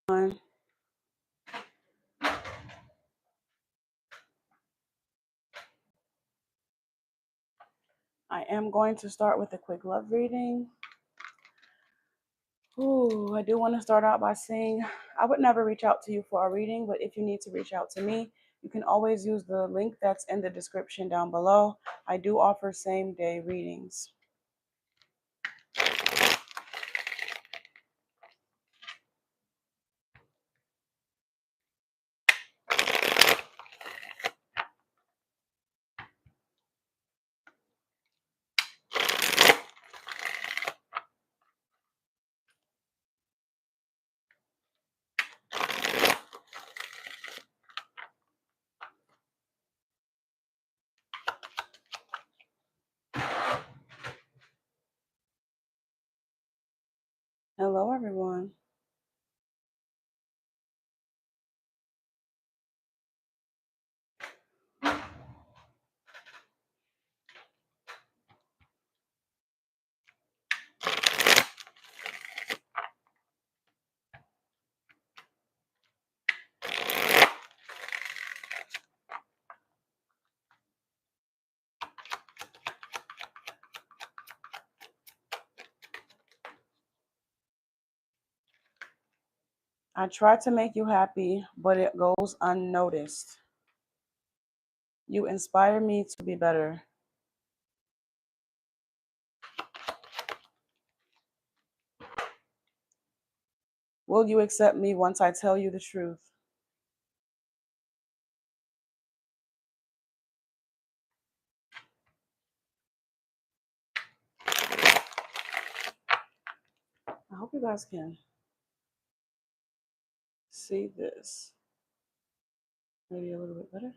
I am going to start with a quick love reading. Ooh, I do want to start out by saying I would never reach out to you for a reading, but if you need to reach out to me, you can always use the link that's in the description down below. I do offer same-day readings. Hello, everyone. I try to make you happy, but it goes unnoticed. You inspire me to be better. Will you accept me once I tell you the truth? I hope you guys can see this. Maybe a little bit better.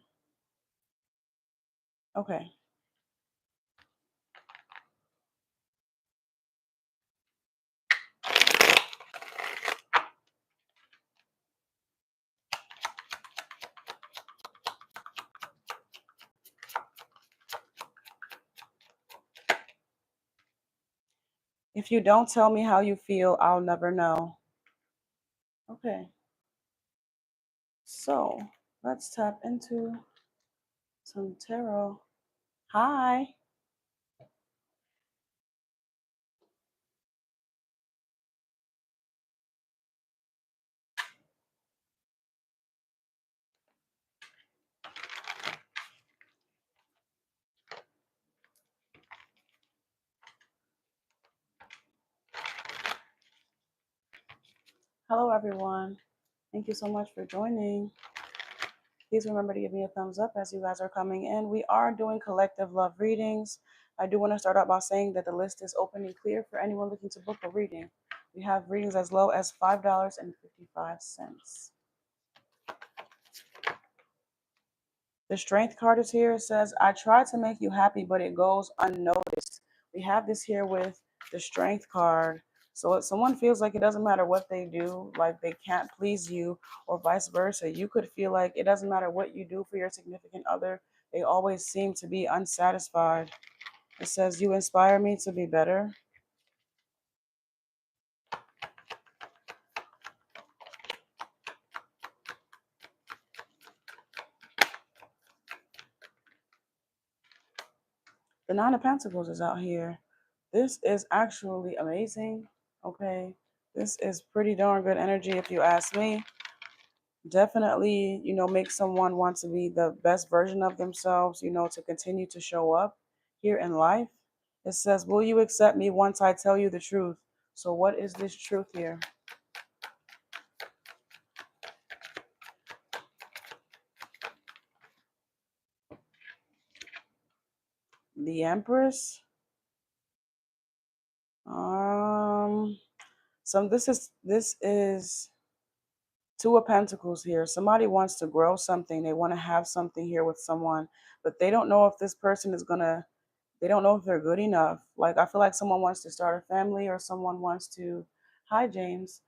Okay. If you don't tell me how you feel, I'll never know. Okay. So let's tap into some tarot. Hi. Hello, everyone. Thank you so much for joining. Please remember to give me a thumbs up as you guys are coming in. We are doing collective love readings. I do want to start out by saying that the list is open and clear for anyone looking to book a reading. We have readings as low as $5.55. The strength card is here. It says, I try to make you happy, but it goes unnoticed. We have this here with the strength card. So if someone feels like it doesn't matter what they do, like they can't please you, or vice versa, you could feel like it doesn't matter what you do for your significant other, they always seem to be unsatisfied. It says, you inspire me to be better. The Nine of Pentacles is out here. This is actually amazing. Okay. This is pretty darn good energy if you ask me. Definitely, make someone want to be the best version of themselves, to continue to show up here in life. It says, will you accept me once I tell you the truth? So what is this truth here? The Empress. So this is Two of Pentacles here. Somebody wants to grow something. They want to have something here with someone, but they don't know if this person is gonna, they don't know if they're good enough. Like, I feel like someone wants to start a family, or someone wants to, hi James,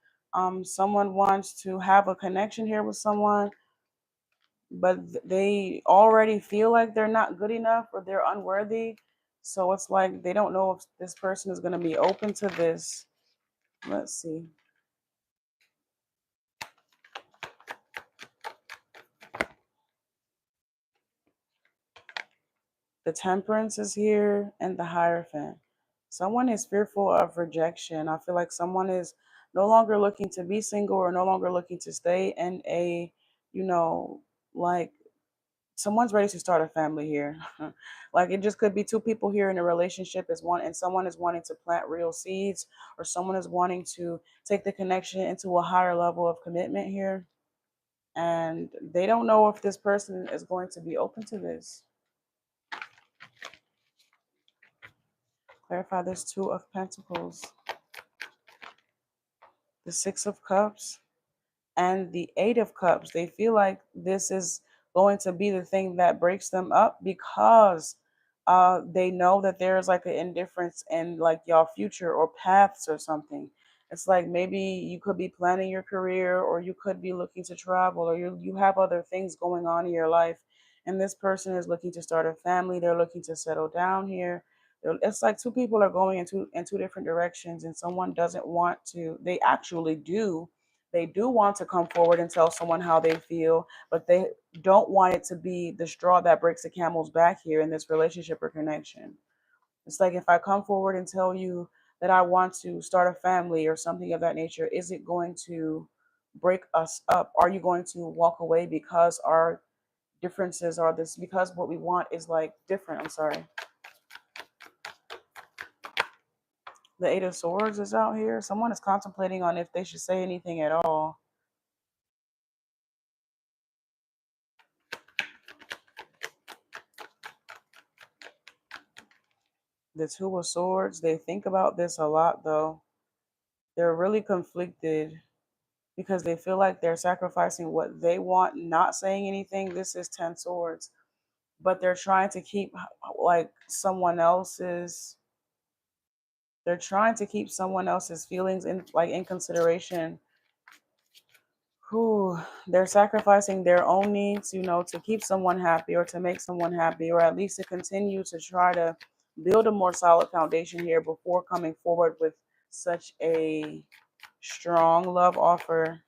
someone wants to have a connection here with someone, but they already feel like they're not good enough or they're unworthy. So it's like they don't know if this person is going to be open to this. Let's see. The Temperance is here and the Hierophant. Someone is fearful of rejection. I feel like someone is no longer looking to be single or no longer looking to stay in a, you know, like someone's ready to start a family here. Like it just could be two people here in a relationship is one and someone is wanting to plant real seeds or someone is wanting to take the connection into a higher level of commitment here. And they don't know if this person is going to be open to this. Clarify this Two of Pentacles, the Six of Cups, and the Eight of Cups. They feel like this is going to be the thing that breaks them up because they know that there's like an indifference in like y'all future or paths or something. It's like maybe you could be planning your career or you could be looking to travel or you have other things going on in your life. And this person is looking to start a family. They're looking to settle down here. It's like two people are going in two different directions and someone doesn't want to, they actually do, they do want to come forward and tell someone how they feel, but they don't want it to be the straw that breaks the camel's back here in this relationship or connection. It's like if I come forward and tell you that I want to start a family or something of that nature, is it going to break us up? Are you going to walk away because our differences are this, because what we want is like different? I'm sorry. The Eight of Swords is out here. Someone is contemplating on if they should say anything at all. The Two of Swords, they think about this a lot though. They're really conflicted because they feel like they're sacrificing what they want, not saying anything. This is 10 Swords. But they're trying to keep like someone else's, they're trying to keep someone else's feelings in consideration. Who they're sacrificing their own needs, to keep someone happy or to make someone happy, or at least to continue to try to build a more solid foundation here before coming forward with such a strong love offer.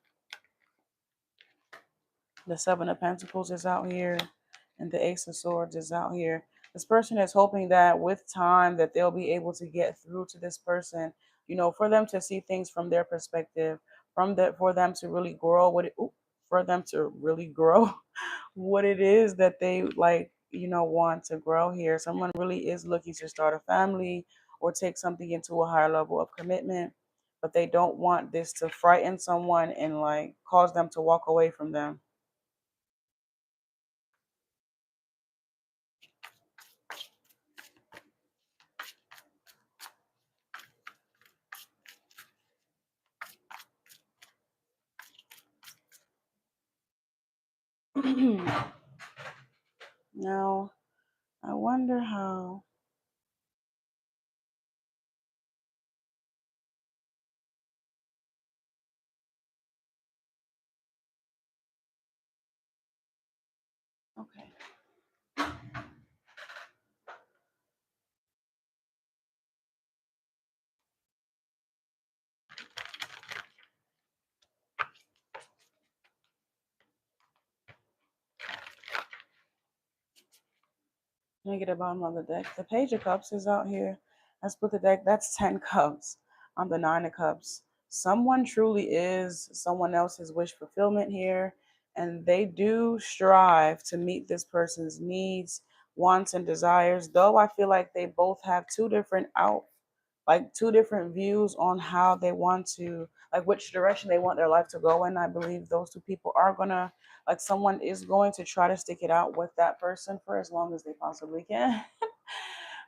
The Seven of Pentacles is out here and the Ace of Swords is out here. This person is hoping that with time that they'll be able to get through to this person, for them to see things from their perspective, for them to really grow for them to really grow what it is that they like, want to grow here. Someone really is looking to start a family or take something into a higher level of commitment, but they don't want this to frighten someone and like cause them to walk away from them. Now, I wonder how. Okay. Let me get the bottom of the deck. The Page of Cups is out here. Let's put the deck. That's 10 cups on the 9 of Cups. Someone truly is someone else's wish fulfillment here. And they do strive to meet this person's needs, wants, and desires. Though I feel like they both have two different views on how they want to, like which direction they want their life to go in. I believe those two people are gonna, like someone is going to try to stick it out with that person for as long as they possibly can.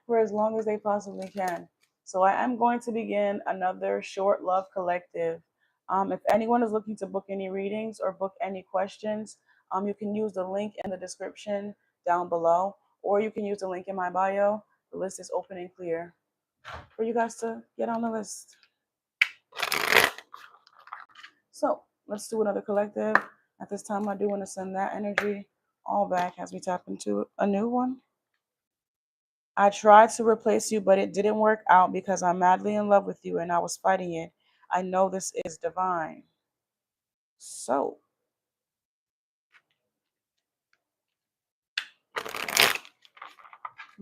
For as long as they possibly can. So I am going to begin another short love collective. If anyone is looking to book any readings or book any questions, you can use the link in the description down below, or you can use the link in my bio. The list is open and clear for you guys to get on the list. So let's do another collective. At this time, I do want to send that energy all back as we tap into a new one. I tried to replace you, but it didn't work out because I'm madly in love with you and I was fighting it. I know this is divine. So,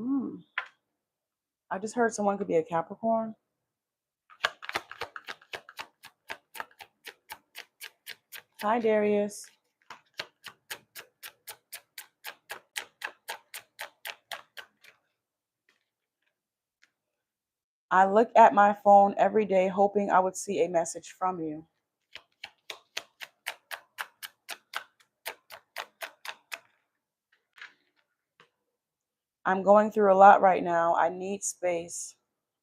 Hmm. I just heard someone could be a Capricorn. Hi, Darius. I look at my phone every day hoping I would see a message from you. I'm going through a lot right now. I need space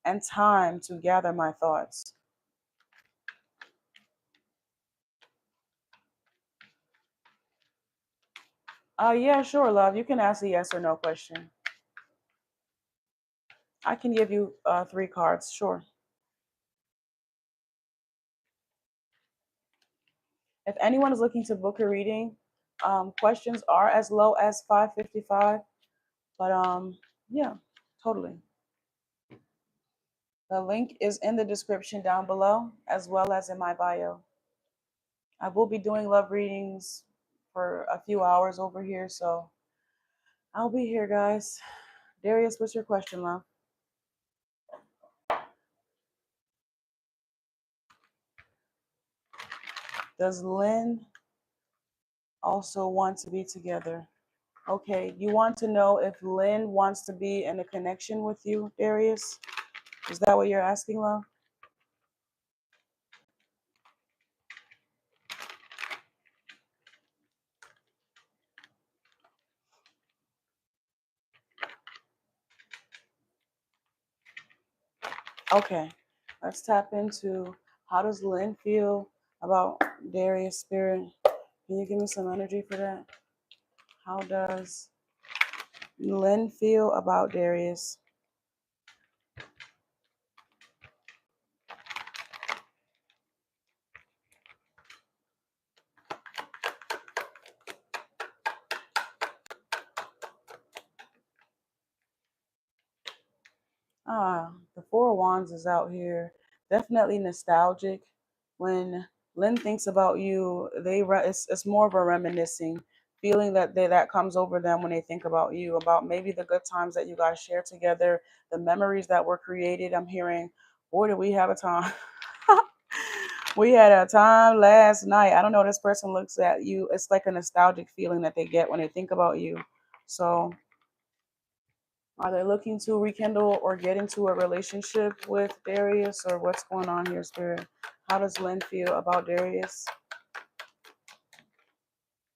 and time to gather my thoughts. Yeah, sure, love. You can ask a yes or no question. I can give you 3 cards, sure. If anyone is looking to book a reading, questions are as low as 555. But yeah, totally. The link is in the description down below, as well as in my bio. I will be doing love readings for a few hours over here, so I'll be here, guys. Darius, what's your question, love? Does Lynn also want to be together? Okay, you want to know if Lynn wants to be in a connection with you, Darius? Is that what you're asking, love? Okay, let's tap into how does Lynn feel about Darius' spirit? Can you give me some energy for that? How does Lynn feel about Darius? The Four of Wands is out here. Definitely nostalgic. When Lynn thinks about you, it's more of a reminiscing feeling that comes over them when they think about you, about maybe the good times that you guys shared together, the memories that were created. I'm hearing, boy, did we have a time. We had a time last night. I don't know. This person looks at you. It's like a nostalgic feeling that they get when they think about you. So are they looking to rekindle or get into a relationship with Darius, or what's going on here, Spirit? How does Lynn feel about Darius?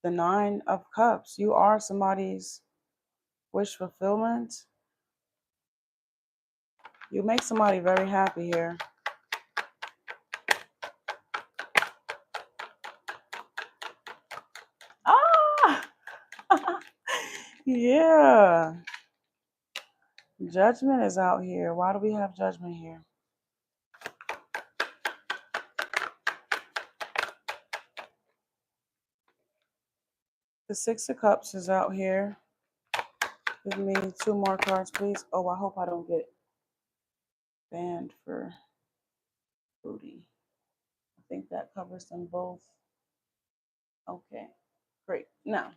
The Nine of Cups. You are somebody's wish fulfillment. You make somebody very happy here. Ah! Yeah. Judgment is out here. Why do we have judgment here? The Six of Cups is out here. Give me 2 more cards, please. Oh, I hope I don't get banned for booty. I think that covers them both. Okay, great. Now,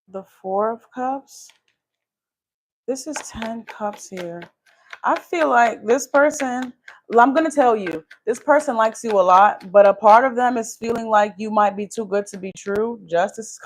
the Four of Cups. This is 10 cups here. I feel like this person, I'm going to tell you, this person likes you a lot, but a part of them is feeling like you might be too good to be true. Justice.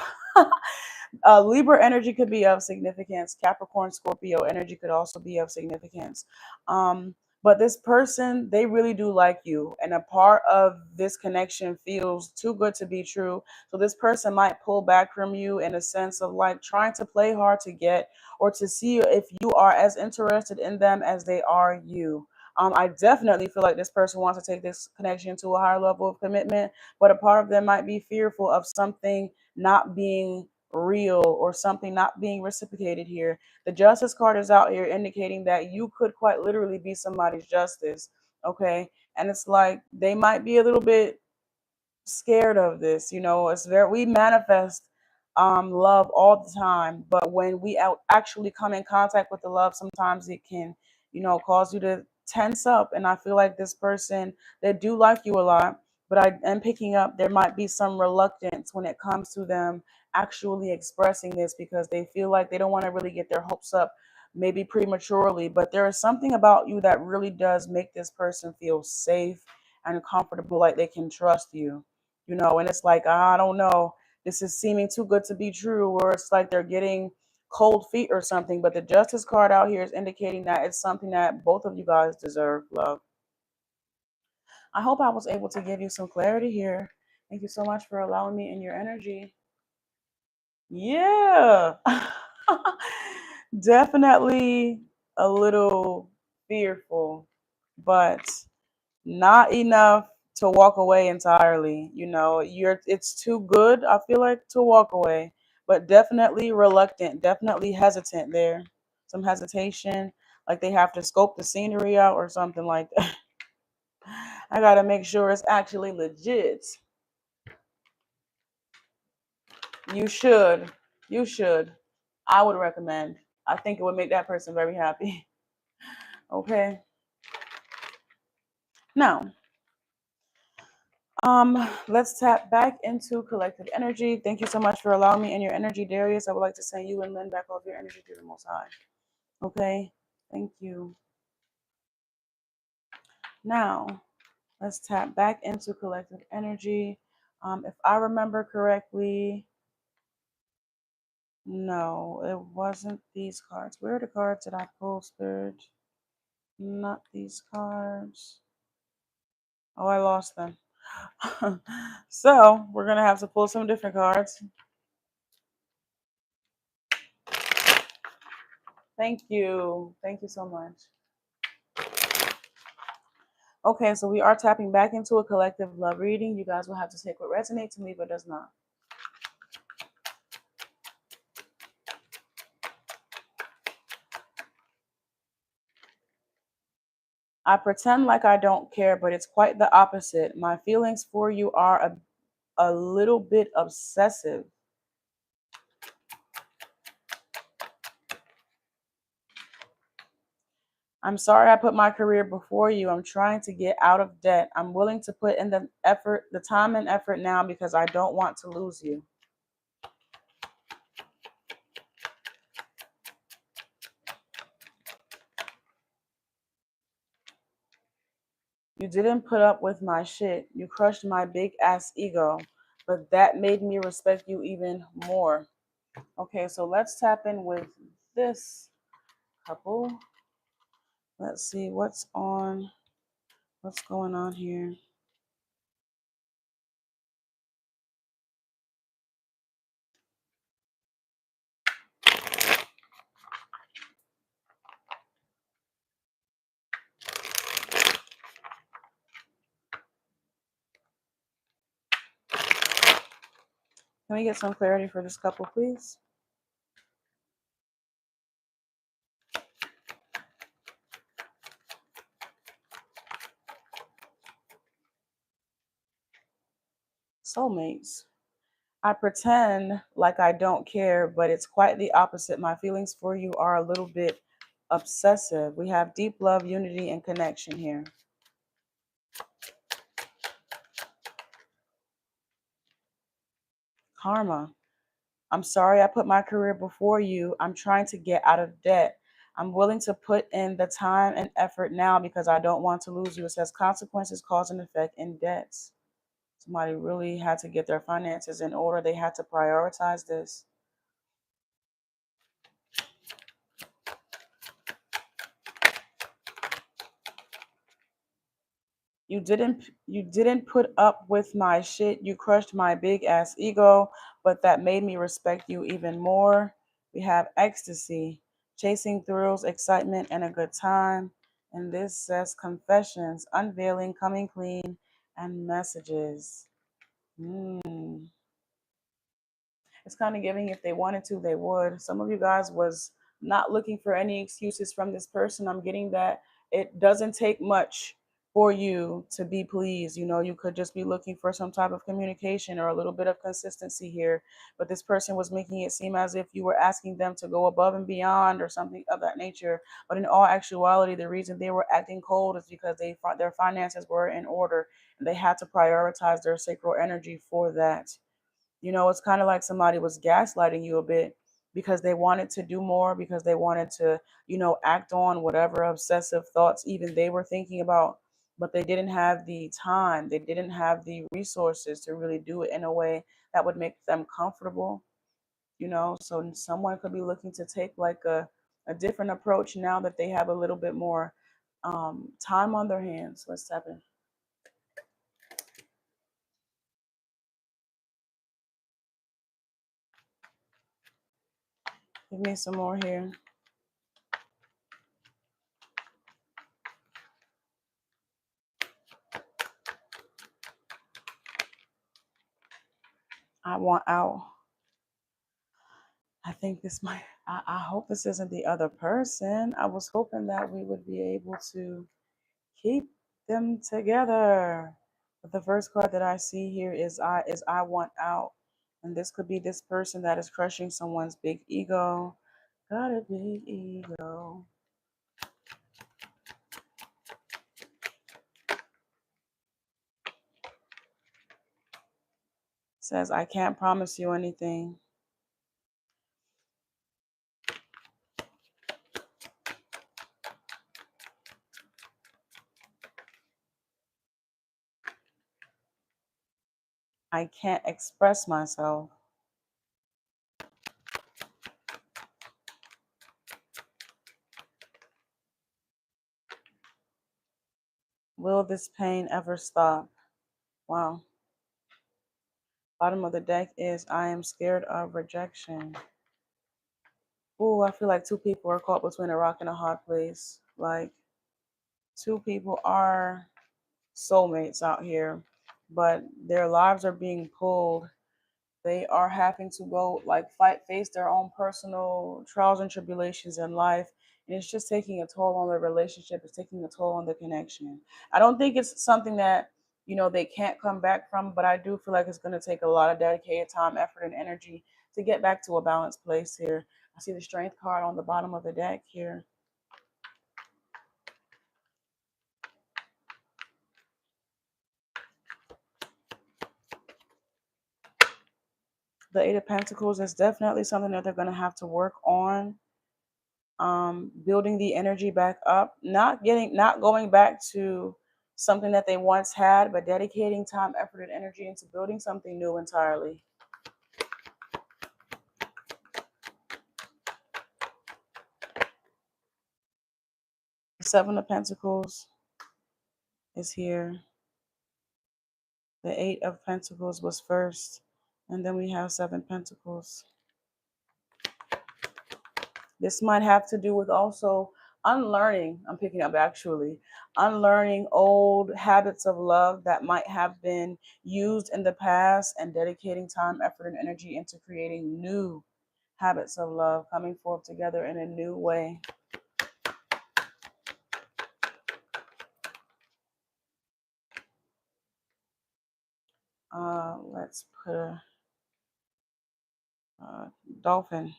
Libra energy could be of significance. Capricorn, Scorpio energy could also be of significance. But this person, they really do like you. And a part of this connection feels too good to be true. So this person might pull back from you in a sense of like trying to play hard to get or to see if you are as interested in them as they are you. I definitely feel like this person wants to take this connection to a higher level of commitment, but a part of them might be fearful of something not being real or something not being reciprocated here. The justice card is out here indicating that you could quite literally be somebody's justice. Okay. And it's like they might be a little bit scared of this. You know, it's very, we manifest love all the time, but when we actually come in contact with the love, sometimes it can, cause you to tense up. And I feel like this person, they do like you a lot. But I am picking up there might be some reluctance when it comes to them actually expressing this because they feel like they don't want to really get their hopes up maybe prematurely. But there is something about you that really does make this person feel safe and comfortable, like they can trust you, and it's like, I don't know, this is seeming too good to be true, or it's like they're getting cold feet or something. But the justice card out here is indicating that it's something that both of you guys deserve, love. I hope I was able to give you some clarity here. Thank you so much for allowing me in your energy. Yeah. Definitely a little fearful, but not enough to walk away entirely. It's too good, I feel like, to walk away, but definitely reluctant, definitely hesitant there. Some hesitation, like they have to scope the scenery out or something like that. I gotta make sure it's actually legit. You should. You should. I would recommend. I think it would make that person very happy. Okay. Now, let's tap back into collective energy. Thank you so much for allowing me in your energy, Darius. I would like to send you and Lynn back off your energy to the Most High. Okay. Thank you. Now, let's tap back into collective energy. If I remember correctly, no, it wasn't these cards. Where are the cards that I pulled, Spirit? Not these cards. Oh, I lost them. So we're going to have to pull some different cards. Thank you. Thank you so much. Okay, so we are tapping back into a collective love reading. You guys will have to take what resonates and leave what does not. I pretend like I don't care, but it's quite the opposite. My feelings for you are a little bit obsessive. I'm sorry I put my career before you. I'm trying to get out of debt. I'm willing to put in the effort, the time and effort now because I don't want to lose you. You didn't put up with my shit. You crushed my big ass ego, but that made me respect you even more. Okay, so let's tap in with this couple. Let's see what's going on here. Can we get some clarity for this couple, please? Soulmates. I pretend like I don't care, but it's quite the opposite. My feelings for you are a little bit obsessive. We have deep love, unity, and connection here. Karma. I'm sorry I put my career before you. I'm trying to get out of debt. I'm willing to put in the time and effort now because I don't want to lose you. It says consequences, cause and effect in debts. Somebody really had to get their finances in order. They had to prioritize this. You didn't put up with my shit. You crushed my big ass ego, but that made me respect you even more. We have ecstasy, chasing thrills, excitement, and a good time. And this says confessions, unveiling, coming clean, and messages. Mm. It's kind of giving if they wanted to, they would. Some of you guys was not looking for any excuses from this person. I'm getting that it doesn't take much for you to be pleased. You know, you could just be looking for some type of communication or a little bit of consistency here, but this person was making it seem as if you were asking them to go above and beyond or something of that nature. But in all actuality, the reason they were acting cold is because their finances were in order and they had to prioritize their sacral energy for that. You know, it's kind of like somebody was gaslighting you a bit because they wanted to do more, because they wanted to, act on whatever obsessive thoughts even they were thinking about, but they didn't have the time, they didn't have the resources to really do it in a way that would make them comfortable. So someone could be looking to take like a different approach now that they have a little bit more time on their hands. Let's tap in. Give me some more here. I want out. I think this might, I hope this isn't the other person. I was hoping that we would be able to keep them together. But the first card that I see here is I want out. And this could be this person that is crushing someone's big ego. Got a big ego. Says, I can't promise you anything. I can't express myself. Will this pain ever stop? Wow. Bottom of the deck is I am scared of rejection. Ooh, I feel like two people are caught between a rock and a hard place. Like two people are soulmates out here, but their lives are being pulled. They are having to go like face their own personal trials and tribulations in life. And it's just taking a toll on the relationship. It's taking a toll on the connection. I don't think it's something that, they can't come back from, but I do feel like it's going to take a lot of dedicated time, effort, and energy to get back to a balanced place here. I see the strength card on the bottom of the deck here. The Eight of Pentacles is definitely something that they're going to have to work on. Building the energy back up, not going back to something that they once had, but dedicating time, effort, and energy into building something new entirely. The Seven of Pentacles is here. The Eight of Pentacles was first, and then we have Seven Pentacles. This might have to do with also unlearning, I'm picking up actually, unlearning old habits of love that might have been used in the past and dedicating time, effort, and energy into creating new habits of love, coming forth together in a new way. Let's put a dolphin.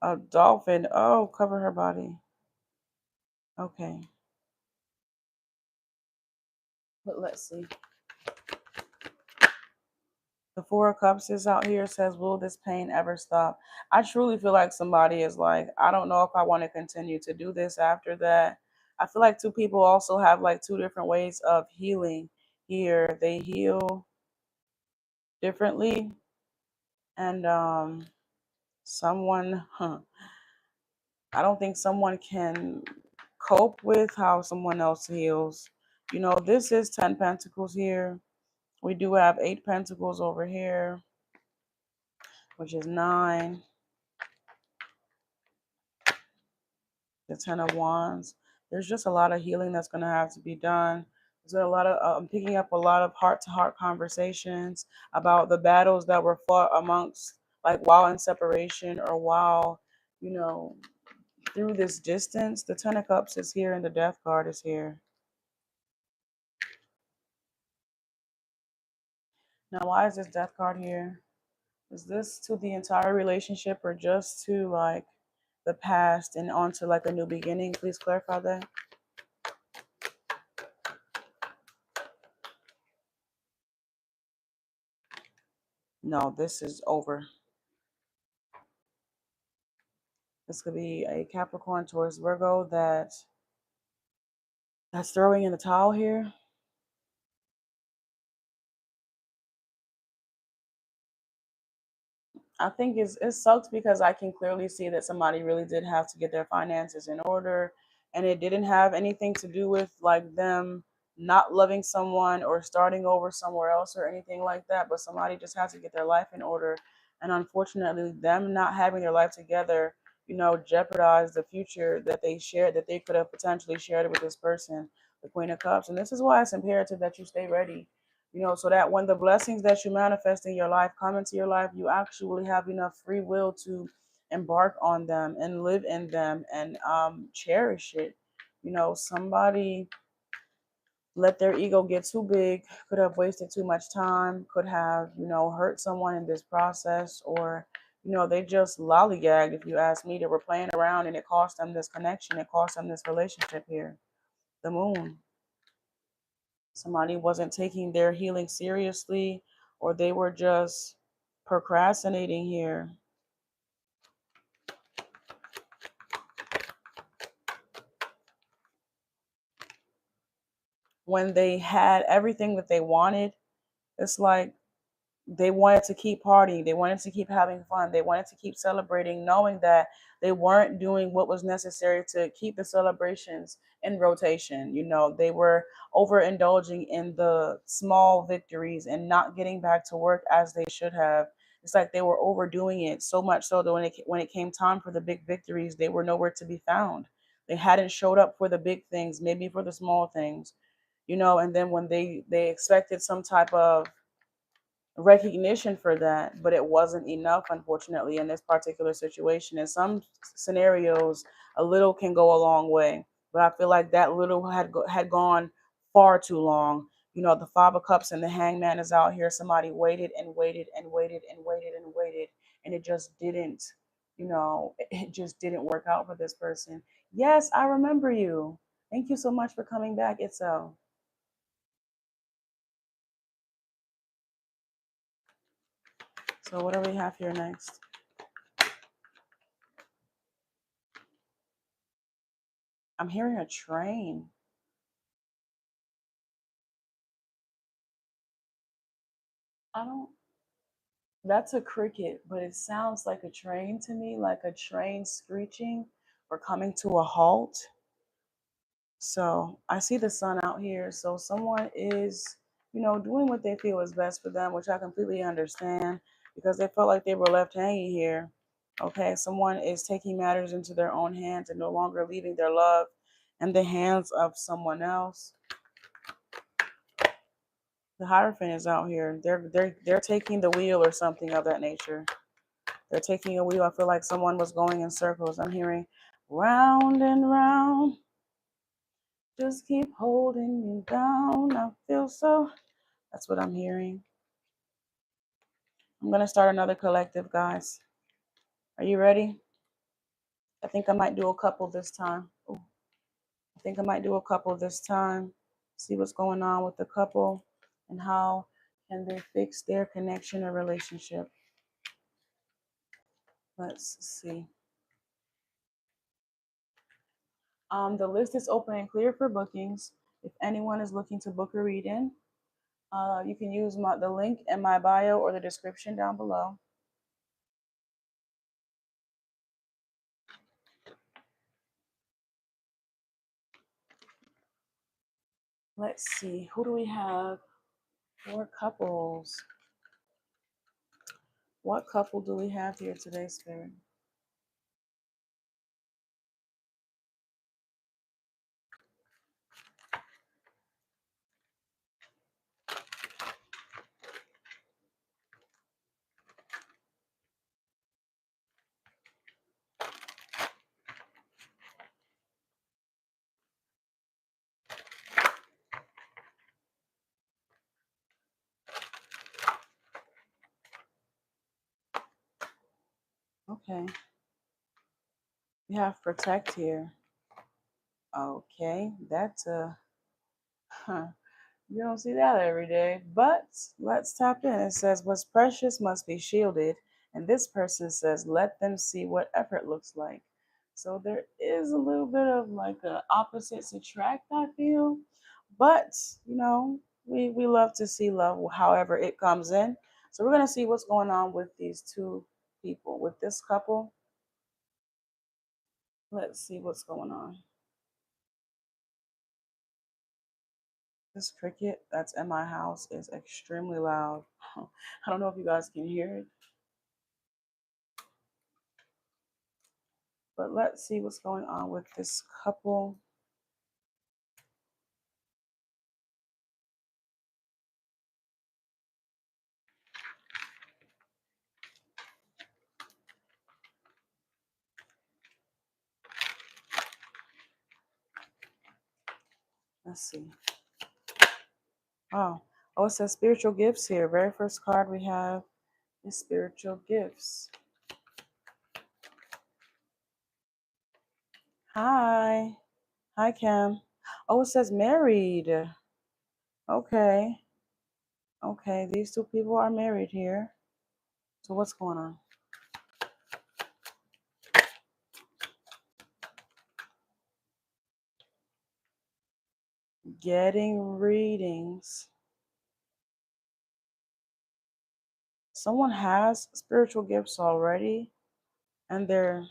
A dolphin. Oh, cover her body. Okay. But let's see. The Four of Cups is out here, says, will this pain ever stop? I truly feel like somebody is like, I don't know if I want to continue to do this after that. I feel like two people also have like two different ways of healing here. They heal differently. And someone, I don't think someone can cope with how someone else heals. This is 10 Pentacles here. We do have 8 Pentacles over here, which is 9. The 10 of Wands. There's just a lot of healing that's going to have to be done. There's a lot of, I'm picking up a lot of heart-to-heart conversations about the battles that were fought amongst, like while in separation or while, through this distance. The 10 of Cups is here and the Death card is here. Now, why is this death card here? Is this to the entire relationship or just to like the past and onto like a new beginning? Please clarify that. No, this is over. This could be a Capricorn towards Virgo that's throwing in the towel here. I think it sucks because I can clearly see that somebody really did have to get their finances in order, and it didn't have anything to do with like them not loving someone or starting over somewhere else or anything like that, but somebody just had to get their life in order. And unfortunately, them not having their life together, jeopardized the future that they shared, that they could have potentially shared with this person, the Queen of Cups. And this is why it's imperative that you stay ready, so that when the blessings that you manifest in your life come into your life, you actually have enough free will to embark on them and live in them and cherish it. Somebody let their ego get too big, could have wasted too much time, could have, hurt someone in this process, or, they just lollygagged, if you ask me. They were playing around and it cost them this connection, it cost them this relationship here. The Moon. Somebody wasn't taking their healing seriously, or they were just procrastinating here. When they had everything that they wanted, it's like they wanted to keep partying. They wanted to keep having fun. They wanted to keep celebrating, knowing that they weren't doing what was necessary to keep the celebrations in rotation. They were overindulging in the small victories and not getting back to work as they should have. It's like they were overdoing it so much so that when it came time for the big victories, they were nowhere to be found. They hadn't showed up for the big things, maybe for the small things, and then when they expected some type of recognition for that, but it wasn't enough, unfortunately, in this particular situation. In some scenarios, a little can go a long way, but I feel like that little had gone far too long. The Five of Cups and the Hangman is out here. Somebody waited and waited and waited and waited and waited, and it just didn't. It just didn't work out for this person. Yes, I remember you. Thank you so much for coming back, Itzel. So what do we have here next? I'm hearing a train. I don't. That's a cricket, but it sounds like a train to me, like a train screeching or coming to a halt. So I see the sun out here. So someone is, doing what they feel is best for them, which I completely understand because they felt like they were left hanging here. Okay, someone is taking matters into their own hands and no longer leaving their love in the hands of someone else. The Hierophant is out here. They're taking the wheel or something of that nature. They're taking a wheel. I feel like someone was going in circles. I'm hearing round and round. Just keep holding me down. I feel so. That's what I'm hearing. I'm going to start another collective, guys. Are you ready? I think I might do a couple this time. Ooh, I think I might do a couple this time. See what's going on with the couple and how can they fix their connection or relationship. Let's see. The list is open and clear for bookings. If anyone is looking to book a reading, you can use the link in my bio or the description down below. Let's see, who do we have? 4 couples. What couple do we have here today, Spirit? Okay. We have protect here. Okay. That's huh. You don't see that every day. But let's tap in. It says, what's precious must be shielded. And this person says, let them see what effort looks like. So there is a little bit of like a opposites attract, I feel. But, we love to see love however it comes in. So we're going to see what's going on with these two people, with this couple. Let's see what's going on. This cricket that's in my house is extremely loud. I don't know if you guys can hear it, but let's see what's going on with this couple. Let's see. Oh, it says spiritual gifts here. Very first card we have is spiritual gifts. Hi. Hi, Cam. Oh, it says married. Okay. Okay, these two people are married here. So what's going on? Getting readings. Someone has spiritual gifts already, and they're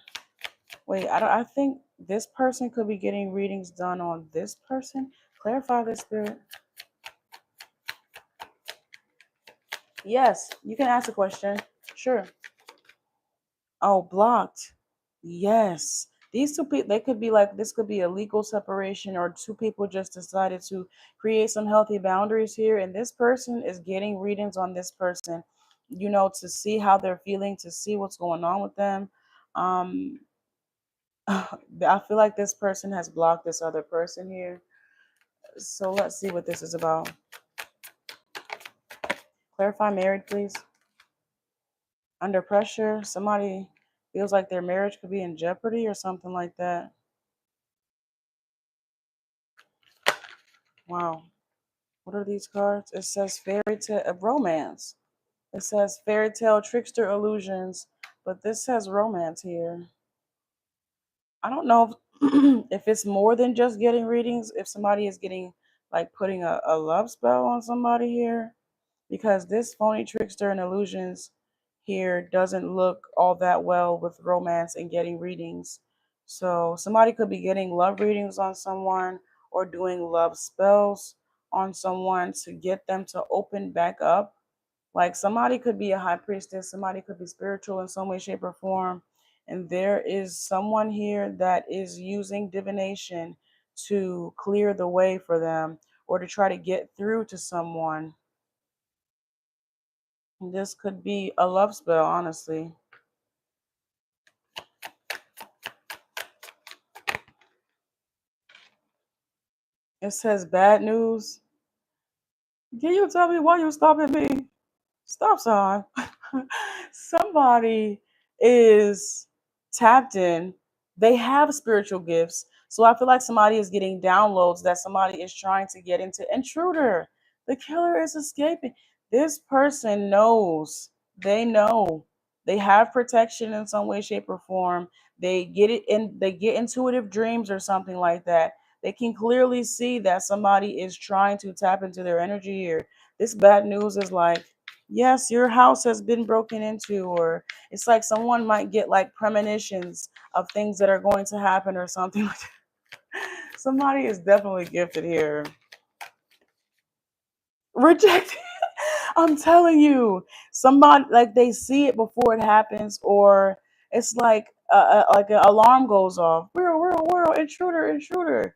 wait. I think this person could be getting readings done on this person. Clarify this, spirit. Yes, you can ask a question. Sure. Oh, blocked. Yes. These two people, they could be like, this could be a legal separation, or two people just decided to create some healthy boundaries here. And this person is getting readings on this person, to see how they're feeling, to see what's going on with them. Um, I feel like this person has blocked this other person here. So let's see what this is about. Clarify married, please. Under pressure, somebody feels like their marriage could be in jeopardy or something like that. Wow. What are these cards? It says fairy tale of romance. It says fairy tale trickster illusions, but this says romance here. I don't know if, if it's more than just getting readings, if somebody is getting like putting a love spell on somebody here, because this phony trickster and illusions here doesn't look all that well with romance and getting readings. So somebody could be getting love readings on someone or doing love spells on someone to get them to open back up. Like somebody could be a high priestess, somebody could be spiritual in some way, shape, or form. And there is someone here that is using divination to clear the way for them or to try to get through to someone. This could be a love spell, honestly. It says bad news. Can you tell me why you stopping me? Stop sign. Somebody is tapped in. They have spiritual gifts. So I feel like somebody is getting downloads that somebody is trying to get into. Intruder. The killer is escaping. This person knows. They know. They have protection in some way, shape, or form. They get it in, they get intuitive dreams or something like that. They can clearly see that somebody is trying to tap into their energy here. This bad news is like, yes, your house has been broken into, or it's like someone might get like premonitions of things that are going to happen or something like that. Somebody is definitely gifted here. Rejected. I'm telling you, somebody like they see it before it happens, or it's like an alarm goes off. We're intruder, intruder,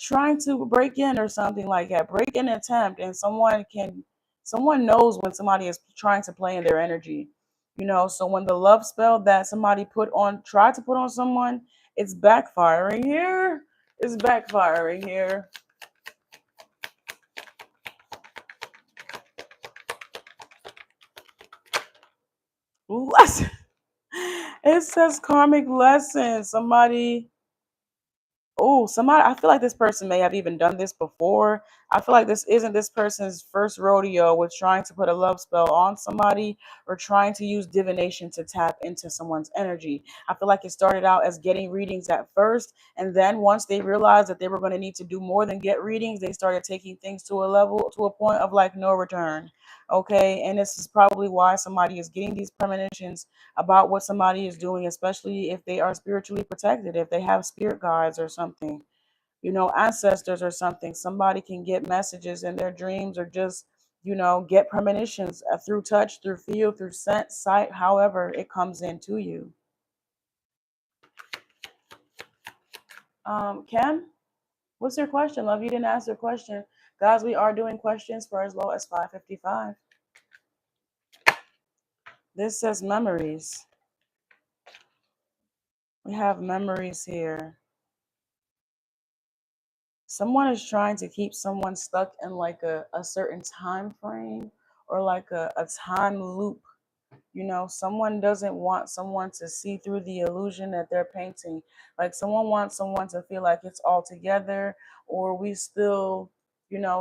trying to break in or something like that. Break in attempt, and someone knows when somebody is trying to play in their energy. So when the love spell that somebody tried to put on someone, it's backfiring here. It's backfiring here. Lesson. It says karmic lesson. Somebody, I feel like this person may have even done this before. I feel like this isn't this person's first rodeo with trying to put a love spell on somebody or trying to use divination to tap into someone's energy. I feel like it started out as getting readings at first, and then once they realized that they were going to need to do more than get readings, they started taking things to a level, to a point of like no return. Okay, and this is probably why somebody is getting these premonitions about what somebody is doing, especially if they are spiritually protected, if they have spirit guides or something, ancestors or something. Somebody can get messages in their dreams or just, get premonitions through touch, through feel, through scent, sight, however it comes into you. Ken, what's your question, love? You didn't ask your question. Guys, we are doing questions for as low as 555. This says memories. We have memories here. Someone is trying to keep someone stuck in like a certain time frame or like a time loop. Someone doesn't want someone to see through the illusion that they're painting. Like someone wants someone to feel like it's all together, or we still,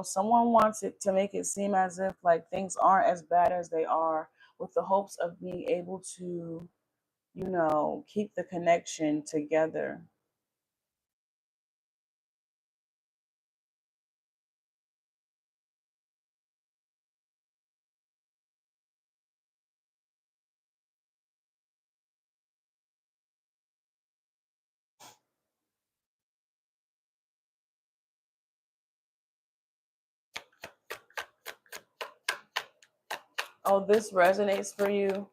someone wants it to make it seem as if like things aren't as bad as they are, with the hopes of being able to, keep the connection together. Oh, this resonates for you.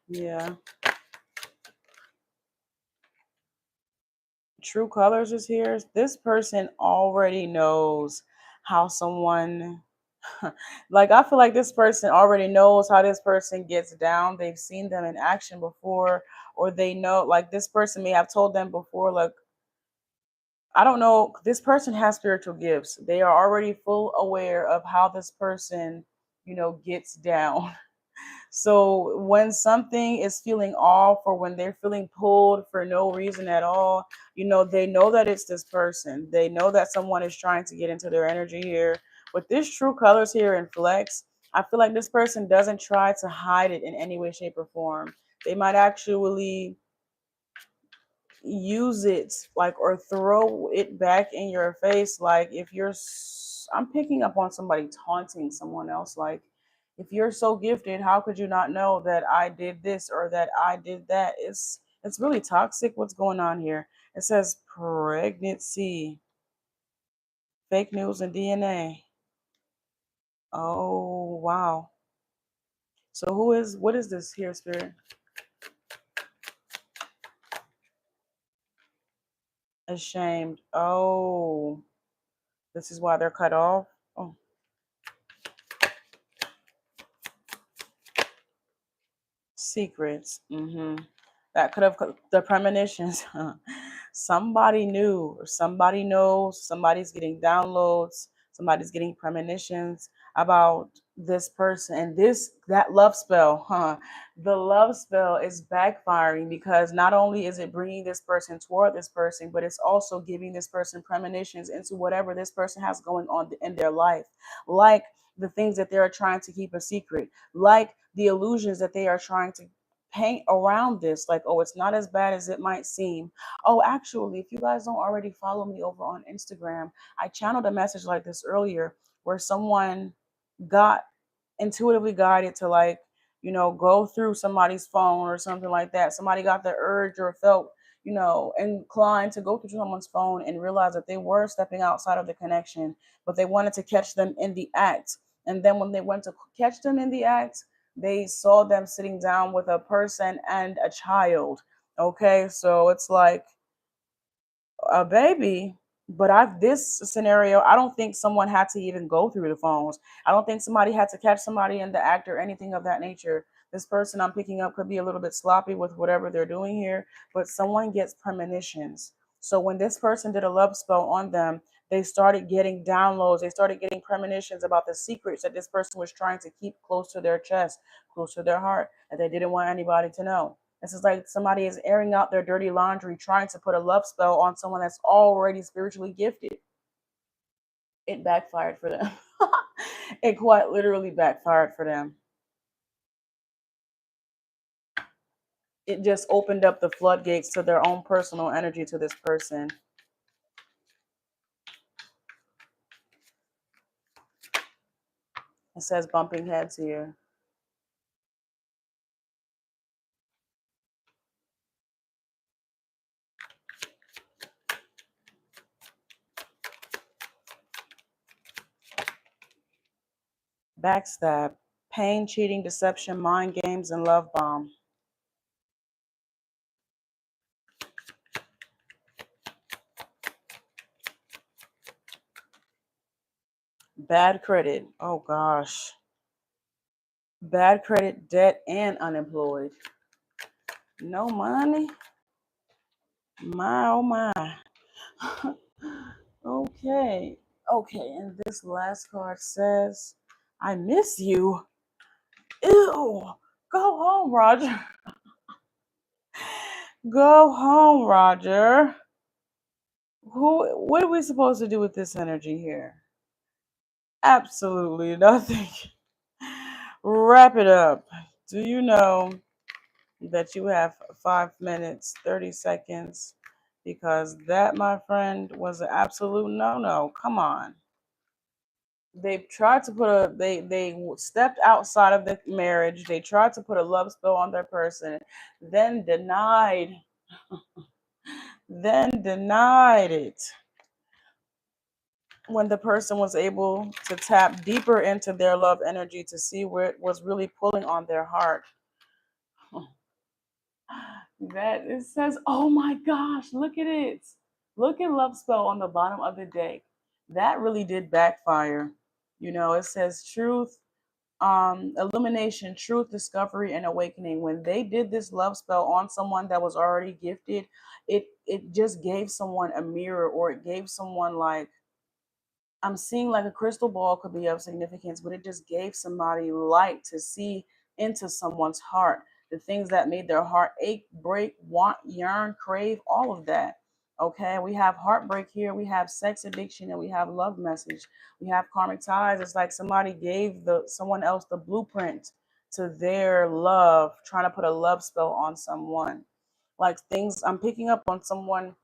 Yeah. True Colors is here. This person already knows how someone, like, I feel like this person already knows how this person gets down. They've seen them in action before, or they know, like, this person may have told them before, like, I don't know, this person has spiritual gifts. They are already full aware of how this person, gets down. So when something is feeling off or when they're feeling pulled for no reason at all, they know that it's this person. They know that someone is trying to get into their energy here. With this True Colors here in Flex, I feel like this person doesn't try to hide it in any way, shape, or form. They might actually use it like or throw it back in your face, like if I'm picking up on somebody taunting someone else, like if you're so gifted, how could you not know that I did this or that I did that? It's really toxic what's going on here. It says pregnancy, fake news, and DNA. Oh wow. So what is this here, spirit? Ashamed. Oh, this is why they're cut off. Oh, secrets. That could have the premonitions. Somebody knew, or somebody knows, somebody's getting downloads, somebody's getting premonitions about this person and that love spell, the love spell is backfiring because not only is it bringing this person toward this person, but it's also giving this person premonitions into whatever this person has going on in their life, like the things that they're trying to keep a secret, like the illusions that they are trying to paint around this, like, oh, it's not as bad as it might seem. Oh, actually, if you guys don't already follow me over on Instagram, I channeled a message like this earlier where someone got intuitively guided to, like, go through somebody's phone or something like that. Somebody got the urge or felt, inclined to go through someone's phone and realize that they were stepping outside of the connection, but they wanted to catch them in the act. And then when they went to catch them in the act, they saw them sitting down with a person and a child. Okay, so it's like a baby. But this scenario, I don't think someone had to even go through the phones. I don't think somebody had to catch somebody in the act or anything of that nature. This person I'm picking up could be a little bit sloppy with whatever they're doing here, but someone gets premonitions. So when this person did a love spell on them, they started getting downloads. They started getting premonitions about the secrets that this person was trying to keep close to their chest, close to their heart, that they didn't want anybody to know. This is like somebody is airing out their dirty laundry, trying to put a love spell on someone that's already spiritually gifted. It backfired for them. It quite literally backfired for them. It just opened up the floodgates to their own personal energy to this person. It says bumping heads here. Backstab, pain, cheating, deception, mind games, and love bomb. Bad credit. Oh gosh. Bad credit, debt, and unemployed. No money. My oh my. Okay. Okay, and this last card says, I miss you. Ew. Go home, Roger. Go home, Roger. What are we supposed to do with this energy here? Absolutely nothing. Wrap it up. Do you know that you have 5 minutes, 30 seconds? Because that, my friend, was an absolute no-no. Come on. They tried to put they stepped outside of the marriage. They tried to put a love spell on their person, then denied, then denied it when the person was able to tap deeper into their love energy to see where it was really pulling on their heart. That it says, oh my gosh, look at it. Look at love spell on the bottom of the deck. That really did backfire. You know, it says truth, illumination, truth, discovery, and awakening. When they did this love spell on someone that was already gifted, it just gave someone a mirror, or it gave someone like, I'm seeing like a crystal ball could be of significance, but it just gave somebody light to see into someone's heart, the things that made their heart ache, break, want, yearn, crave, all of that. Okay, we have heartbreak here, we have sex addiction, and we have love message. We have karmic ties. It's like somebody gave someone else the blueprint to their love, trying to put a love spell on someone. Like things I'm picking up on someone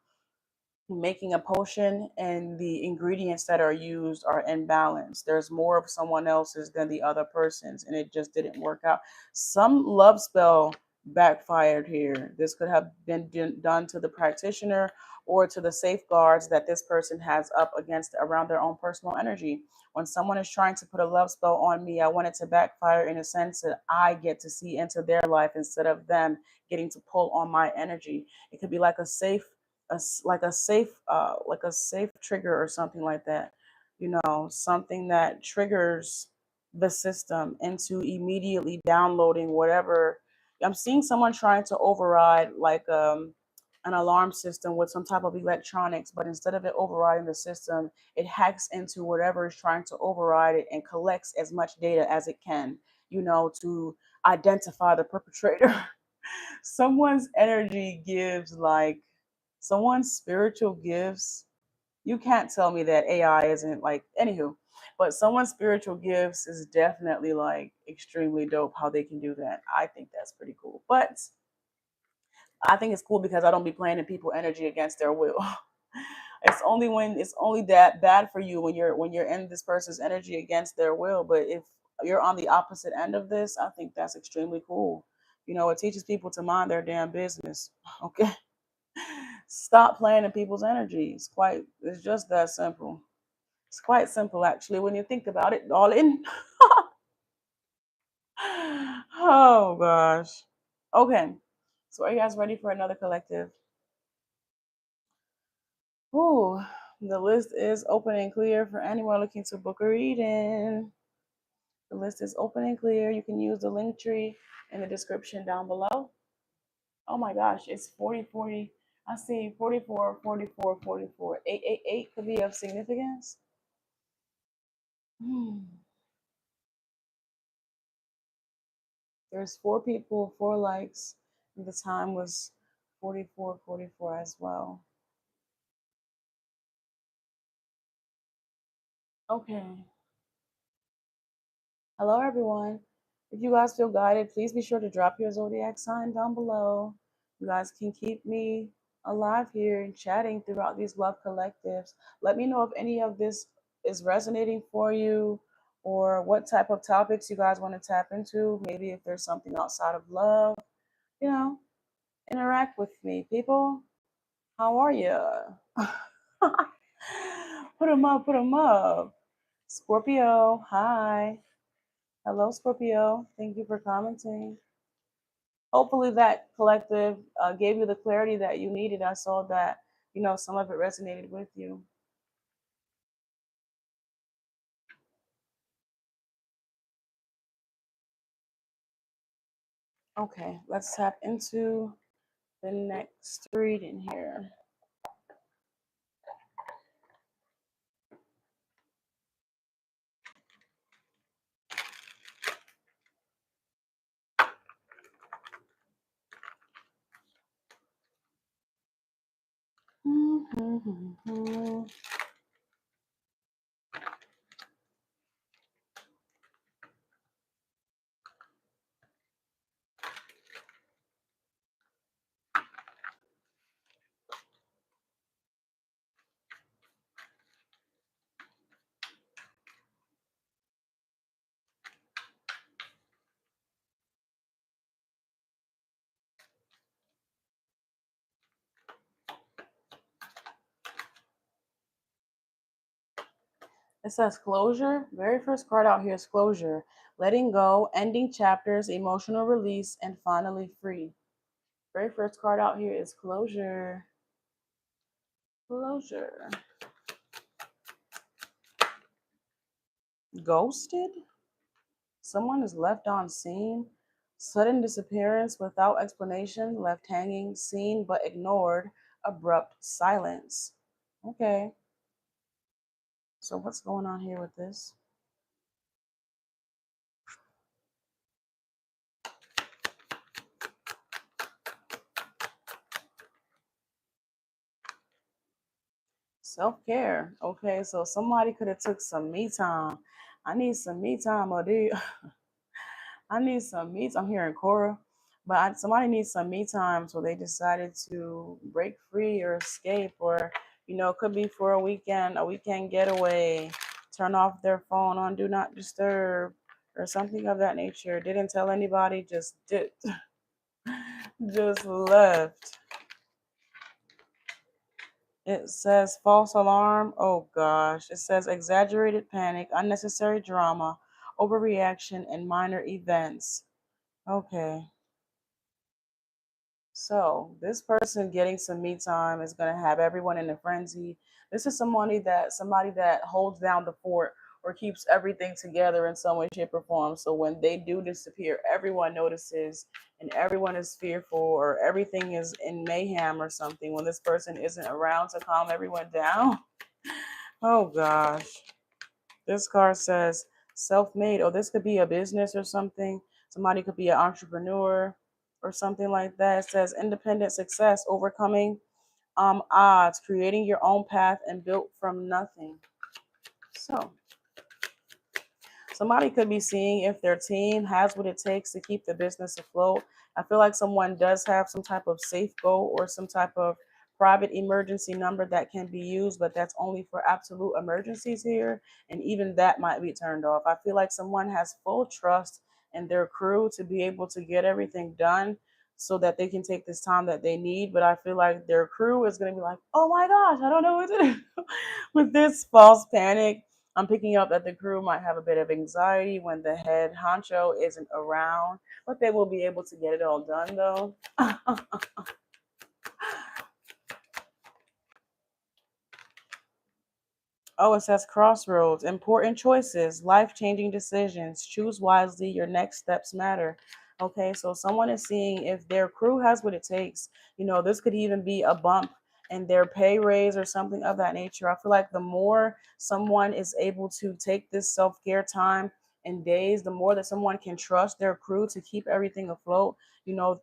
making a potion and the ingredients that are used are in balance. There's more of someone else's than the other person's, and it just didn't work out. Some love spell backfired here. This could have been done to the practitioner or to the safeguards that this person has up against around their own personal energy. When someone is trying to put a love spell on me, I want it to backfire in a sense that I get to see into their life instead of them getting to pull on my energy. It could be like a safe like a safe trigger or something like that, you know, something that triggers the system into immediately downloading whatever. I'm seeing someone trying to override like an alarm system with some type of electronics, but instead of it overriding the system, it hacks into whatever is trying to override it and collects as much data as it can, you know, to identify the perpetrator. Someone's energy gives like someone's spiritual gifts. You can't tell me that AI isn't like, anywho, but someone's spiritual gifts is definitely like extremely dope how they can do that. I think that's pretty cool. But I think it's cool because I don't be playing in people energy against their will. It's only that bad for you when you're in this person's energy against their will. But if you're on the opposite end of this, I think that's extremely cool. You know, it teaches people to mind their damn business. Okay. Stop playing in people's energy. It's just that simple. It's quite simple actually when you think about it, darling. Oh gosh. Okay. So are you guys ready for another collective? Ooh, the list is open and clear for anyone looking to book a reading. The list is open and clear. You can use the link tree in the description down below. Oh my gosh, it's 40, 40. I see 44, 44, 44. 888 could be of significance. There's 4 people, 4 likes, The time was 44:44 as well. Okay. Hello, everyone. If you guys feel guided, please be sure to drop your zodiac sign down below. You guys can keep me alive here and chatting throughout these love collectives. Let me know if any of this is resonating for you or what type of topics you guys want to tap into. Maybe if there's something outside of love, you know, interact with me. People, how are you? Put them up, put them up. Scorpio, hi. Hello, Scorpio. Thank you for commenting. Hopefully, that collective gave you the clarity that you needed. I saw that, some of it resonated with you. Okay, let's tap into the next reading here. It says closure. Very first card out here is closure. Letting go, ending chapters, emotional release, and finally free. Very first card out here is closure. Closure. Ghosted? Someone is left on scene. Sudden disappearance without explanation, left hanging, seen but ignored, abrupt silence. Okay, so what's going on here with this? Self-care. Okay, so somebody could have took some me time. I need some me time, or do you? I need some me time. I'm hearing Cora, but somebody needs some me time, so they decided to break free or escape, or it could be for a weekend getaway. Turn off their phone on do not disturb, or something of that nature. Didn't tell anybody, just did, just left. It says false alarm. Oh gosh. It says exaggerated panic, unnecessary drama, overreaction, and minor events. Okay. So this person getting some me time is gonna have everyone in a frenzy. This is somebody that holds down the fort or keeps everything together in some way, shape, or form. So when they do disappear, everyone notices and everyone is fearful or everything is in mayhem or something when this person isn't around to calm everyone down. Oh gosh. This card says self-made. Oh, this could be a business or something. Somebody could be an entrepreneur or something like that. It says independent success, overcoming odds, creating your own path and built from nothing. So somebody could be seeing if their team has what it takes to keep the business afloat. I feel like someone does have some type of safe goal or some type of private emergency number that can be used, but that's only for absolute emergencies here. And even that might be turned off. I feel like someone has full trust in their crew to be able to get everything done so that they can take this time that they need. But I feel like their crew is going to be like, oh my gosh, I don't know what to do with this false panic. I'm picking up that the crew might have a bit of anxiety when the head honcho isn't around, but they will be able to get it all done though. Oh, it says crossroads, important choices, life changing decisions. Choose wisely. Your next steps matter. Okay, so someone is seeing if their crew has what it takes. This could even be a bump in their pay raise or something of that nature. I feel like the more someone is able to take this self care time and days, the more that someone can trust their crew to keep everything afloat,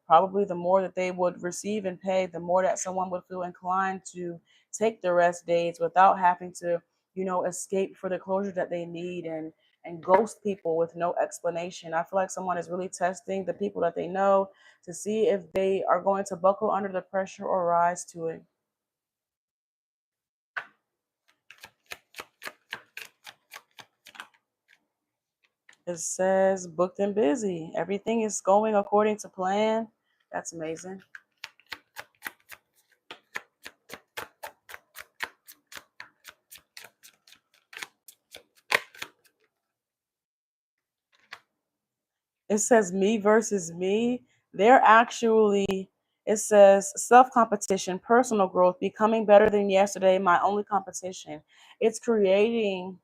probably the more that they would receive and pay, the more that someone would feel inclined to take the rest days without having to, escape for the closure that they need and ghost people with no explanation. I feel like someone is really testing the people that they know to see if they are going to buckle under the pressure or rise to it. It says booked and busy. Everything is going according to plan. That's amazing. It says me versus me. They're actually, it says self competition, personal growth, becoming better than yesterday, my only competition. It's creating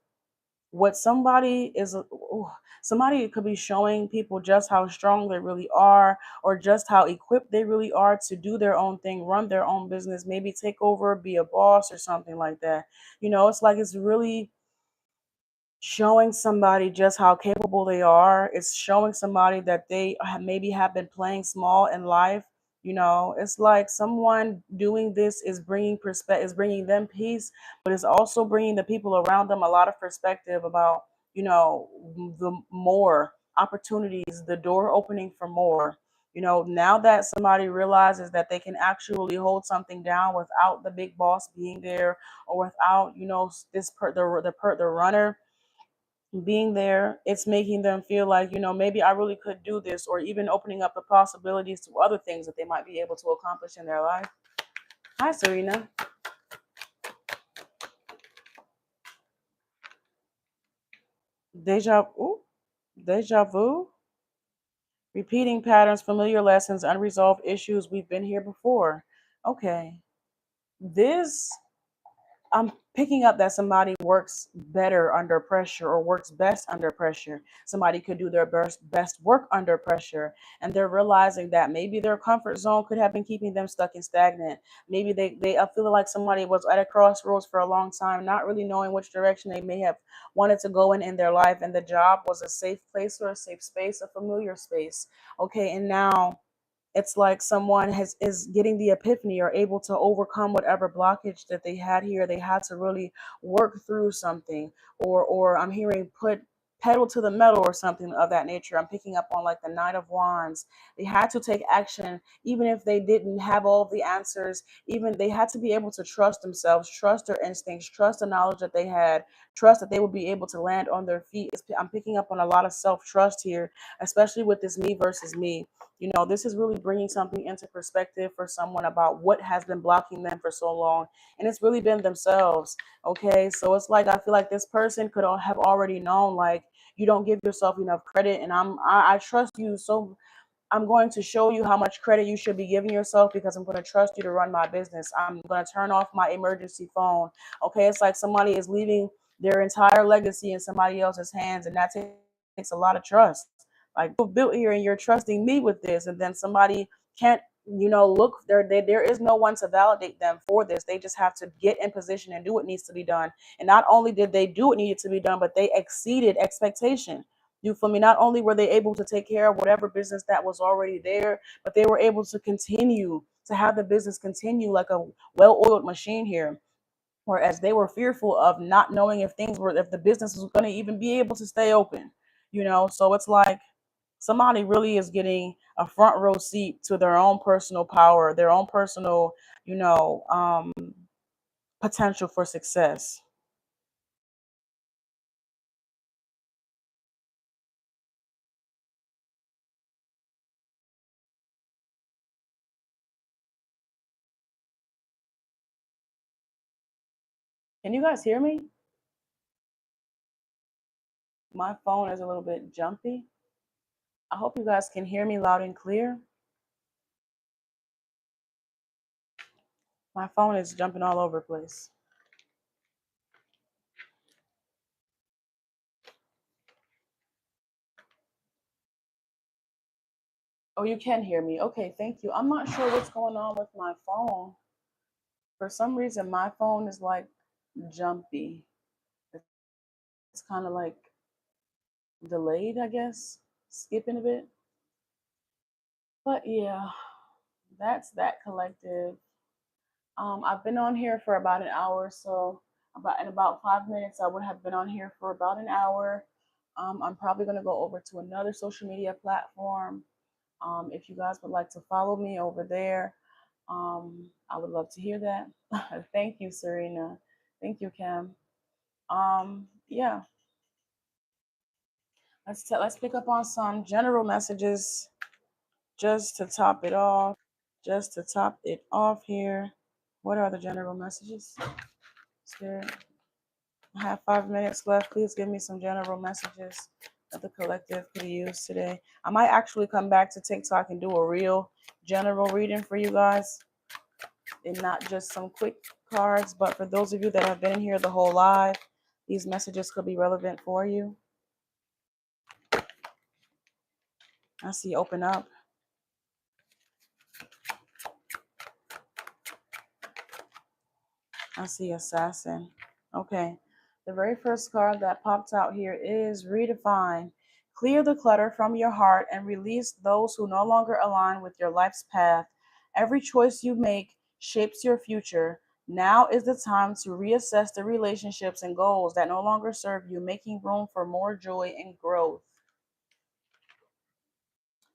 what somebody is. Ooh, somebody could be showing people just how strong they really are, or just how equipped they really are to do their own thing, run their own business, maybe take over, be a boss or something like that. It's like it's really showing somebody just how capable they are. It's showing somebody that they maybe have been playing small in life. It's like someone doing this is bringing is bringing them peace, but it's also bringing the people around them a lot of perspective about, the more opportunities, the door opening for more. Now that somebody realizes that they can actually hold something down without the big boss being there, or without, the runner being there, it's making them feel like, maybe I really could do this, or even opening up the possibilities to other things that they might be able to accomplish in their life. Hi, Serena. Deja, ooh, deja vu. Repeating patterns, familiar lessons, unresolved issues. We've been here before. Okay. This I'm picking up that somebody works better under pressure, or works best under pressure. Somebody could do their best work under pressure, and they're realizing that maybe their comfort zone could have been keeping them stuck and stagnant. Maybe they I feel like somebody was at a crossroads for a long time, not really knowing which direction they may have wanted to go in their life, and the job was a safe place, or a safe space, a familiar space. Okay, and now it's like someone is getting the epiphany, or able to overcome whatever blockage that they had here. They had to really work through something, or I'm hearing put pedal to the metal, or something of that nature. I'm picking up on like the Knight of Wands. They had to take action, even if they didn't have all of the answers. Even they had to be able to trust themselves, trust their instincts, trust the knowledge that they had, trust that they would be able to land on their feet. I'm picking up on a lot of self-trust here, especially with this me versus me. This is really bringing something into perspective for someone about what has been blocking them for so long. And it's really been themselves. Okay. So it's like, I feel like this person could have already known, like, you don't give yourself enough credit. And I trust you. So I'm going to show you how much credit you should be giving yourself, because I'm going to trust you to run my business. I'm going to turn off my emergency phone. Okay. It's like somebody is leaving their entire legacy in somebody else's hands. And that takes a lot of trust. Like, you're built here and you're trusting me with this. And then somebody can't, look there. There is no one to validate them for this. They just have to get in position and do what needs to be done. And not only did they do what needed to be done, but they exceeded expectation. You feel me? Not only were they able to take care of whatever business that was already there, but they were able to continue to have the business continue like a well-oiled machine here. Whereas they were fearful of not knowing if the business was going to even be able to stay open. So it's like somebody really is getting a front row seat to their own personal power, their own personal, you know, um, potential for success. Can you guys hear me? My phone is a little bit jumpy. I hope you guys can hear me loud and clear. My phone is jumping all over the place. Oh, you can hear me. Okay, thank you. I'm not sure what's going on with my phone. For some reason, my phone is like jumpy. It's kind of like delayed, I guess, skipping a bit. But yeah, that's that collective. I've been on here for about an hour, so about in about 5 minutes, I would have been on here for about an hour. I'm probably gonna go over to another social media platform. If you guys would like to follow me over there, I would love to hear that. Thank you, Serena. Thank you, Cam. Yeah, let's pick up on some general messages just to top it off. Just to top it off here. What are the general messages? Spirit. I have 5 minutes left. Please give me some general messages that the collective could use today. I might actually come back to TikTok and do a real general reading for you guys and not just some quick cards. But for those of you that have been in here the whole live, these messages could be relevant for you. I see open up. I see assassin. Okay. The very first card that popped out here is redefine. Clear the clutter from your heart and release those who no longer align with your life's path. Every choice you make shapes your future. Now is the time to reassess the relationships and goals that no longer serve you, making room for more joy and growth.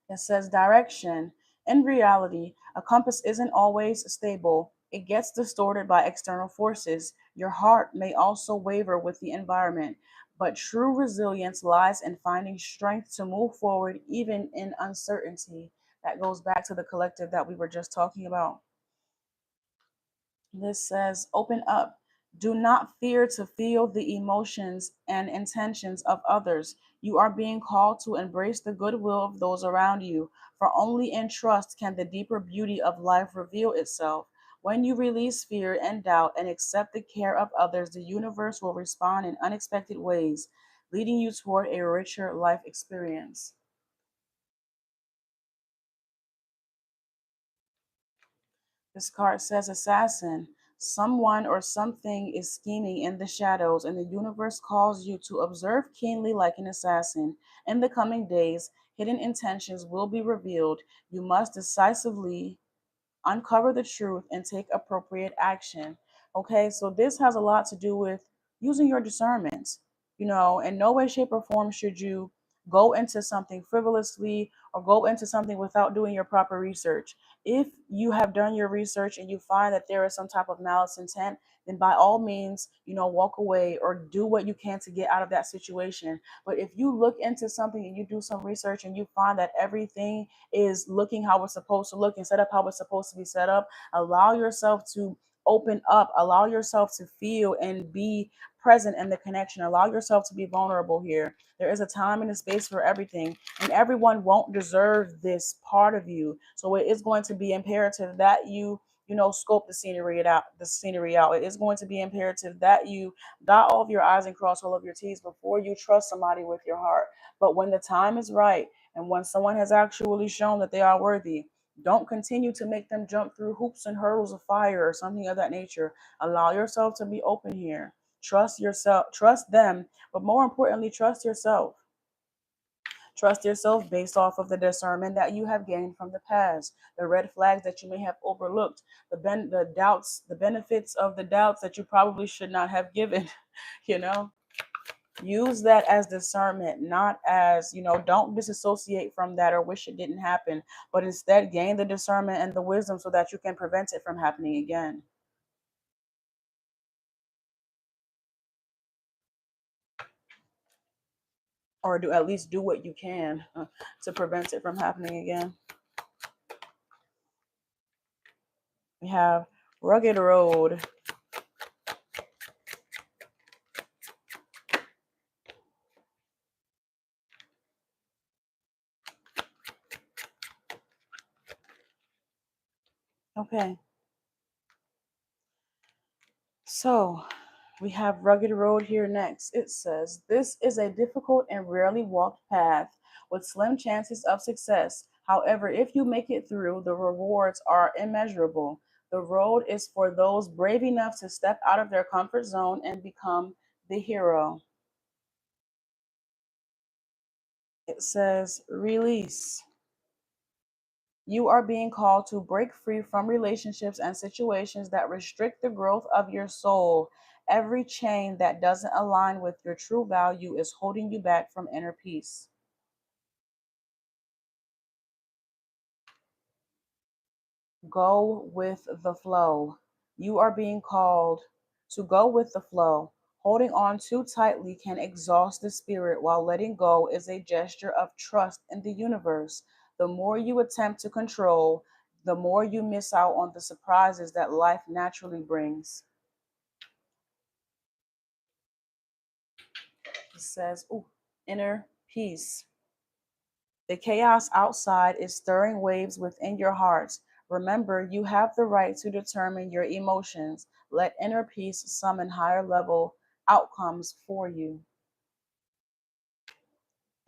It says direction. In reality, a compass isn't always stable. It gets distorted by external forces. Your heart may also waver with the environment, but true resilience lies in finding strength to move forward even in uncertainty. That goes back to the collective that we were just talking about. This says, open up. Do not fear to feel the emotions and intentions of others. You are being called to embrace the goodwill of those around you, for only in trust can the deeper beauty of life reveal itself. When you release fear and doubt and accept the care of others, the universe will respond in unexpected ways, leading you toward a richer life experience. This card says assassin. Someone or something is scheming in the shadows, and the universe calls you to observe keenly like an assassin. In the coming days, hidden intentions will be revealed. You must decisively uncover the truth and take appropriate action. Okay, so this has a lot to do with using your discernment. In no way, shape, or form should you go into something frivolously or go into something without doing your proper research. If you have done your research and you find that there is some type of malice intent, then by all means, walk away or do what you can to get out of that situation. But if you look into something and you do some research and you find that everything is looking how it's supposed to look and set up how it's supposed to be set up, allow yourself to open up, allow yourself to feel and be present in the connection, allow yourself to be vulnerable here. There is a time and a space for everything, and everyone won't deserve this part of you. So it is going to be imperative that you scope the scenery out. It is going to be imperative that you dot all of your I's and cross all of your T's before you trust somebody with your heart. But when the time is right, and when someone has actually shown that they are worthy, don't continue to make them jump through hoops and hurdles of fire or something of that nature. Allow yourself to be open here. Trust yourself, trust them, but more importantly, trust yourself. Trust yourself based off of the discernment that you have gained from the past, the red flags that you may have overlooked, the doubts, the benefits of the doubts that you probably should not have given. you know, use that as discernment, not as, don't disassociate from that or wish it didn't happen, but instead gain the discernment and the wisdom so that you can prevent it from happening again. Or do at least do what you can to prevent it from happening again. We have rugged road. Okay, so we have rugged road here next. It says, this is a difficult and rarely walked path with slim chances of success. However, if you make it through, the rewards are immeasurable. The road is for those brave enough to step out of their comfort zone and become the hero. It says release. You are being called to break free from relationships and situations that restrict the growth of your soul. Every chain that doesn't align with your true value is holding you back from inner peace. Go with the flow. You are being called to go with the flow. Holding on too tightly can exhaust the spirit, while letting go is a gesture of trust in the universe. The more you attempt to control, the more you miss out on the surprises that life naturally brings. It says, ooh, inner peace. The chaos outside is stirring waves within your hearts. Remember, you have the right to determine your emotions. Let inner peace summon higher level outcomes for you.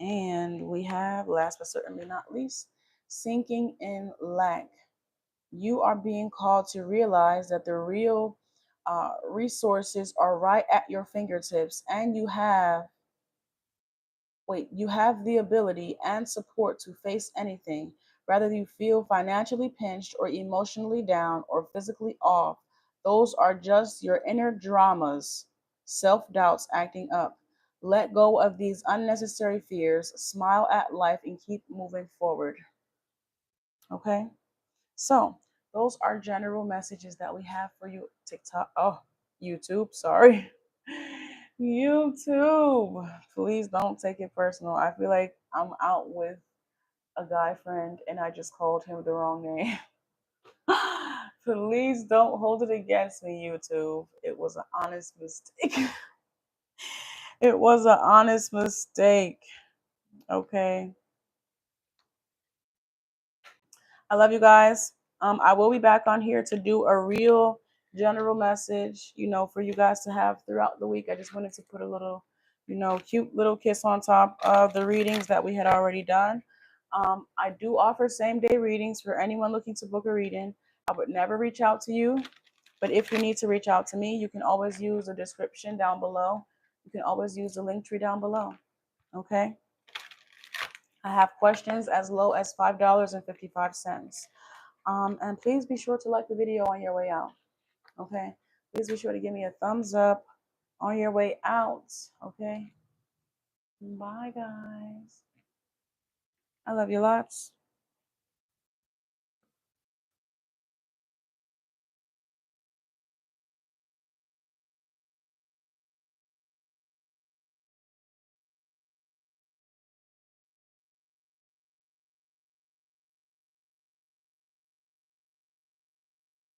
And we have, last but certainly not least, sinking in lack. You are being called to realize that the real resources are right at your fingertips, and you have the ability and support to face anything, whether you feel financially pinched or emotionally down or physically off. Those are just your inner dramas, self doubts acting up. Let go of these unnecessary fears, smile at life, and keep moving forward. Okay? So, those are general messages that we have for you. TikTok, oh, YouTube, sorry. YouTube. Please don't take it personal. I feel like I'm out with a guy friend and I just called him the wrong name. Please don't hold it against me, YouTube. It was an honest mistake. It was an honest mistake. Okay. I love you guys. I will be back on here to do a real general message, for you guys to have throughout the week. I just wanted to put a little, cute little kiss on top of the readings that we had already done. I do offer same day readings for anyone looking to book a reading. I would never reach out to you, but if you need to reach out to me, you can always use the description down below. You can always use the link tree down below. Okay. I have questions as low as $5.55. And please be sure to like the video on your way out. Okay. Please be sure to give me a thumbs up on your way out. Okay. Bye, guys. I love you lots.